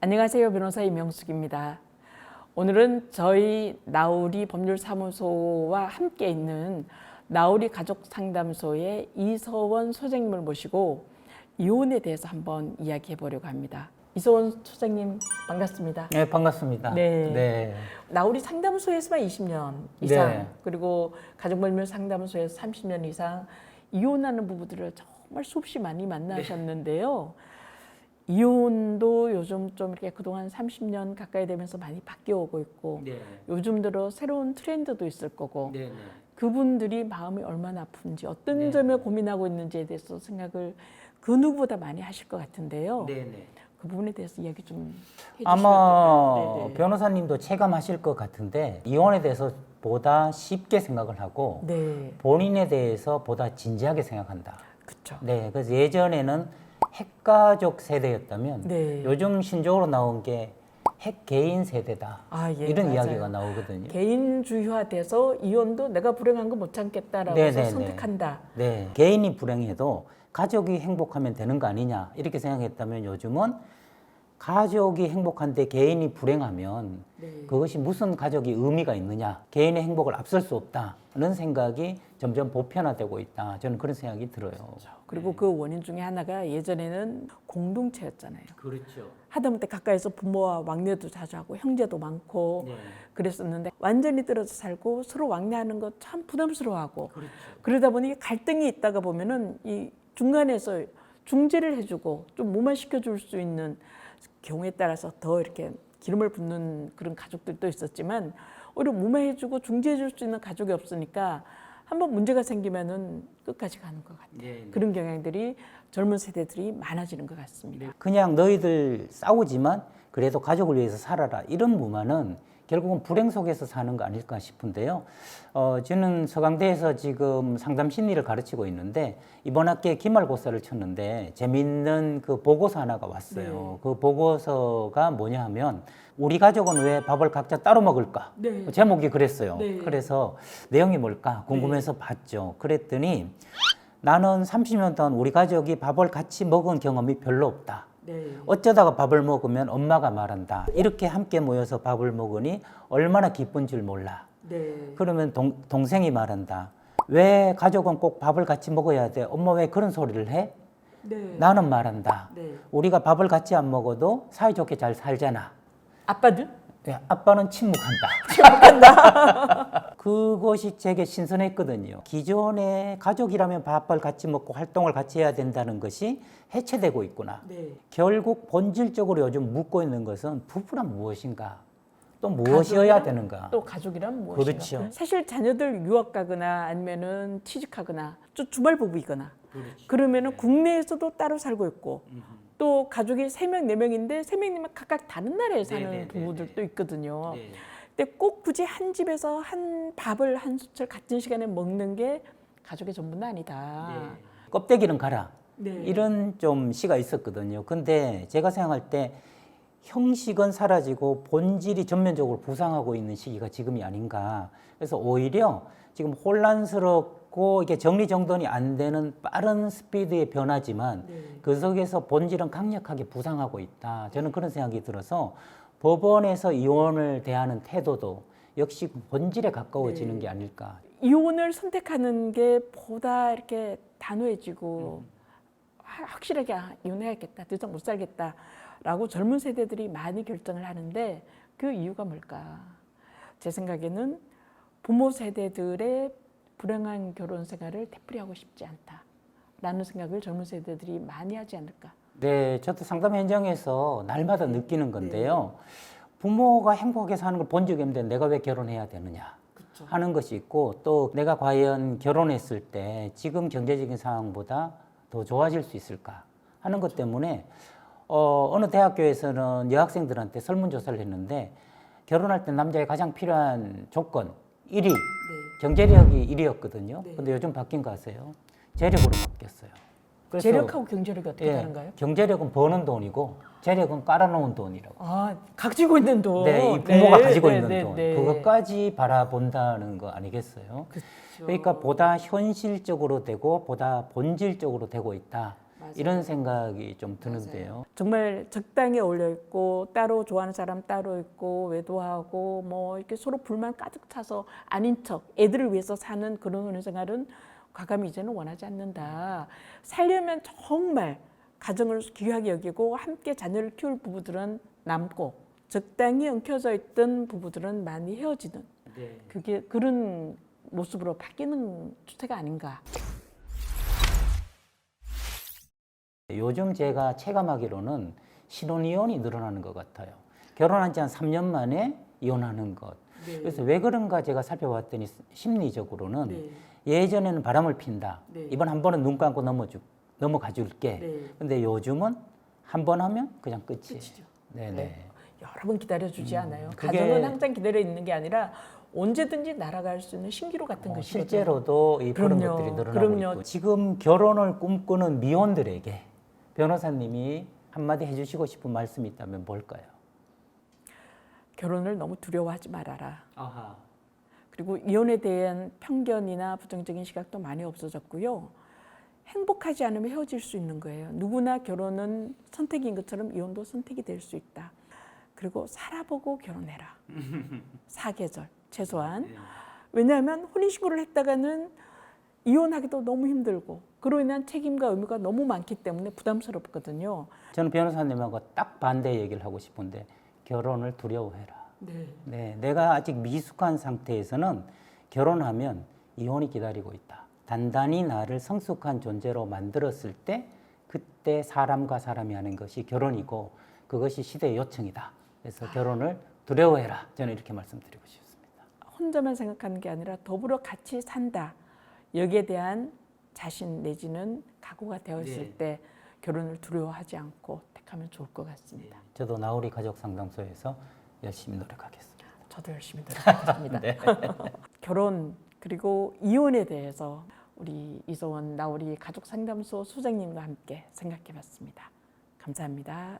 안녕하세요. 변호사 이명숙입니다. 오늘은 저희 나우리 법률사무소와 함께 있는 나우리 가족상담소의 이서원 소장님을 모시고 이혼에 대해서 한번 이야기해 보려고 합니다. 이서원 소장님 반갑습니다. 네, 반갑습니다. 네. 나우리 상담소에서만 20년 이상, 네. 그리고 가족법률상담소에서 30년 이상 이혼하는 부부들을 정말 수없이 많이 만나셨는데요. 이혼도 요즘 좀 이렇게 그동안 30년 가까이 되면서 많이 바뀌어오고 있고, 네. 요즘 들어 새로운 트렌드도 있을 거고, 네. 그분들이 마음이 얼마나 아픈지, 어떤 네. 점에 고민하고 있는지에 대해서 생각을 그 누구보다 많이 하실 것 같은데요. 네. 그 부분에 대해서 이야기 좀 해주시면 아마 어떨까요? 네네. 변호사님도 체감하실 것 같은데 이혼에 대해서 보다 쉽게 생각을 하고 네, 본인에 대해서 보다 진지하게 생각한다. 그렇죠. 네, 그래서 예전에는 핵가족 세대였다면 네. 요즘 신조어로 나온 게 핵개인 세대다. 아, 예, 이런 맞아요. 이야기가 나오거든요. 개인주의화돼서 이혼도 내가 불행한 거 못 참겠다라고 해서 네네네. 선택한다. 네, 개인이 불행해도 가족이 행복하면 되는 거 아니냐 이렇게 생각했다면 요즘은 가족이 행복한데 개인이 불행하면 네. 그것이 무슨 가족이 의미가 있느냐, 개인의 행복을 앞설 수 없다는 생각이 점점 보편화되고 있다. 저는 그런 생각이 들어요. 그리고 그 원인 중에 하나가 예전에는 공동체였잖아요. 그렇죠. 하다못해 가까이서 부모와 왕래도 자주 하고 형제도 많고 네. 그랬었는데 완전히 떨어져 살고 서로 왕래하는 거 참 부담스러워하고 그렇죠. 그러다 보니 갈등이 있다가 보면은 이 중간에서 중재를 해주고 좀 무마시켜 줄 수 있는 경우에 따라서 더 이렇게 기름을 붓는 그런 가족들도 있었지만 오히려 무마해주고 중재해줄 수 있는 가족이 없으니까 한번 문제가 생기면은 끝까지 가는 것 같아요. 네. 그런 경향들이 젊은 세대들이 많아지는 것 같습니다. 그냥 너희들 싸우지만 그래도 가족을 위해서 살아라 이런 무마는 결국은 불행 속에서 사는 거 아닐까 싶은데요. 저는 서강대에서 지금 상담 심리를 가르치고 있는데 이번 학기에 기말고사를 쳤는데 재미있는 그 보고서 하나가 왔어요. 네. 그 보고서가 뭐냐 하면 우리 가족은 왜 밥을 각자 따로 먹을까? 네. 제목이 그랬어요. 네. 그래서 내용이 뭘까 궁금해서 봤죠. 그랬더니 나는 30년 동안 우리 가족이 밥을 같이 먹은 경험이 별로 없다. 네. 어쩌다가 밥을 먹으면 엄마가 말한다. 이렇게 함께 모여서 밥을 먹으니 얼마나 기쁜 줄 몰라. 네. 그러면 동생이 말한다. 왜 가족은 꼭 밥을 같이 먹어야 돼? 엄마 왜 그런 소리를 해? 네. 나는 말한다. 네. 우리가 밥을 같이 안 먹어도 사이좋게 잘 살잖아. 아빠들? 네, 아빠는 침묵한다. 그것이 제게 신선했거든요. 기존의 가족이라면 밥을 같이 먹고 활동을 같이 해야 된다는 것이 해체되고 있구나. 네. 결국 본질적으로 요즘 묻고 있는 것은 부부란 무엇인가? 또 무엇이어야 되는가? 또 가족이란 무엇인가? 그렇죠. 사실 자녀들 유학 가거나 아니면은 취직하거나 또 주말 부부이거나 그러면은 국내에서도 따로 살고 있고 또 가족이 3명, 4명인데 3명이면 각각 다른 나라에 사는 부부들도 있거든요. 근데 꼭 굳이 한 집에서 한 밥을 한 숟갈 같은 시간에 먹는 게 가족의 전부는 아니다. 껍데기는 가라. 네. 이런 좀 시가 있었거든요. 근데 제가 생각할 때 형식은 사라지고 본질이 전면적으로 부상하고 있는 시기가 지금이 아닌가. 그래서 오히려 지금 혼란스럽고 이게 정리정돈이 안 되는 빠른 스피드의 변화지만 그 속에서 본질은 강력하게 부상하고 있다. 저는 그런 생각이 들어서 법원에서 이혼을 대하는 태도도 역시 본질에 가까워지는 게 아닐까. 이혼을 선택하는 게 보다 이렇게 단호해지고 확실하게 이혼해야겠다, 더 이상 못 살겠다라고 젊은 세대들이 많이 결정을 하는데 그 이유가 뭘까? 제 생각에는 부모 세대들의 불행한 결혼 생활을 되풀이하고 싶지 않다라는 생각을 젊은 세대들이 많이 하지 않을까? 네, 저도 상담 현장에서 날마다 느끼는 건데요. 부모가 행복하게 사는 걸 본 적이 없는데 내가 왜 결혼해야 되느냐 하는 것이 있고 또 내가 과연 결혼했을 때 지금 경제적인 상황보다 더 좋아질 수 있을까 하는 것 때문에 어느 대학교에서는 여학생들한테 설문조사를 했는데 결혼할 때 남자의 가장 필요한 조건 1위 경제력이 1위였거든요. 근데 요즘 바뀐 거 아세요? 재력으로 바뀌었어요. 그래서 재력하고 경제력이 어떻게 다른가요? 경제력은 버는 돈이고 재력은 깔아놓은 돈이라고. 아, 가지고 있는 돈. 네, 이 부모가 네, 가지고 네, 있는 네, 돈. 네. 그것까지 바라본다는 거 아니겠어요? 그렇죠. 그러니까 보다 현실적으로 되고 보다 본질적으로 되고 있다. 이런 생각이 좀 드는데요. 정말 적당히 어울려 있고 따로 좋아하는 사람 따로 있고 외도하고 뭐 이렇게 서로 불만 가득 차서 아닌 척 애들을 위해서 사는 그런 혼인 생활은 과감히 이제는 원하지 않는다. 살려면 정말 가정을 귀하게 여기고 함께 자녀를 키울 부부들은 남고 적당히 엉켜져 있던 부부들은 많이 헤어지는 그게 그런 모습으로 바뀌는 추세가 아닌가. 요즘 제가 체감하기로는 신혼이혼이 늘어나는 것 같아요. 결혼한 지 한 3년 만에 이혼하는 것. 그래서 왜 그런가 제가 살펴봤더니 심리적으로는 예전에는 바람을 핀다. 이번 한 번은 눈 감고 넘어가 줄게. 근데 요즘은 한 번 하면 그냥 끝이에요. 네네. 여러 번 기다려주지 않아요. 그게- 가정은 항상 기다려 있는 게 아니라 언제든지 날아갈 수 있는 신기루 같은 것이거든요. 실제로도 그런 그럼요. 것들이 늘어나고 그럼요. 있고 지금 결혼을 꿈꾸는 미혼들에게 변호사님이 한마디 해주시고 싶은 말씀이 있다면 뭘까요? 결혼을 너무 두려워하지 말아라. 아하. 그리고 이혼에 대한 편견이나 부정적인 시각도 많이 없어졌고요. 행복하지 않으면 헤어질 수 있는 거예요. 누구나 결혼은 선택인 것처럼 이혼도 선택이 될 수 있다. 그리고 살아보고 결혼해라. 사계절 최소한. 왜냐하면 혼인신고를 했다가는 이혼하기도 너무 힘들고 그로 인한 책임과 의무가 너무 많기 때문에 부담스럽거든요. 저는 변호사님하고 딱 반대 얘기를 하고 싶은데 결혼을 두려워해라. 네, 내가 아직 미숙한 상태에서는 결혼하면 이혼이 기다리고 있다. 단단히 나를 성숙한 존재로 만들었을 때 그때 사람과 사람이 하는 것이 결혼이고 그것이 시대의 요청이다. 그래서 결혼을 두려워해라. 저는 이렇게 말씀드리고 싶습니다. 혼자만 생각하는 게 아니라 더불어 같이 산다. 여기에 대한 자신 내지는 각오가 되어 있을 때 결혼을 두려워하지 않고 택하면 좋을 것 같습니다. 저도 나우리 가족상담소에서 열심히 노력하겠습니다. 저도 열심히 노력하겠습니다. 결혼 그리고 이혼에 대해서 우리 이소원 나우리 가족상담소 소장님과 함께 생각해봤습니다. 감사합니다.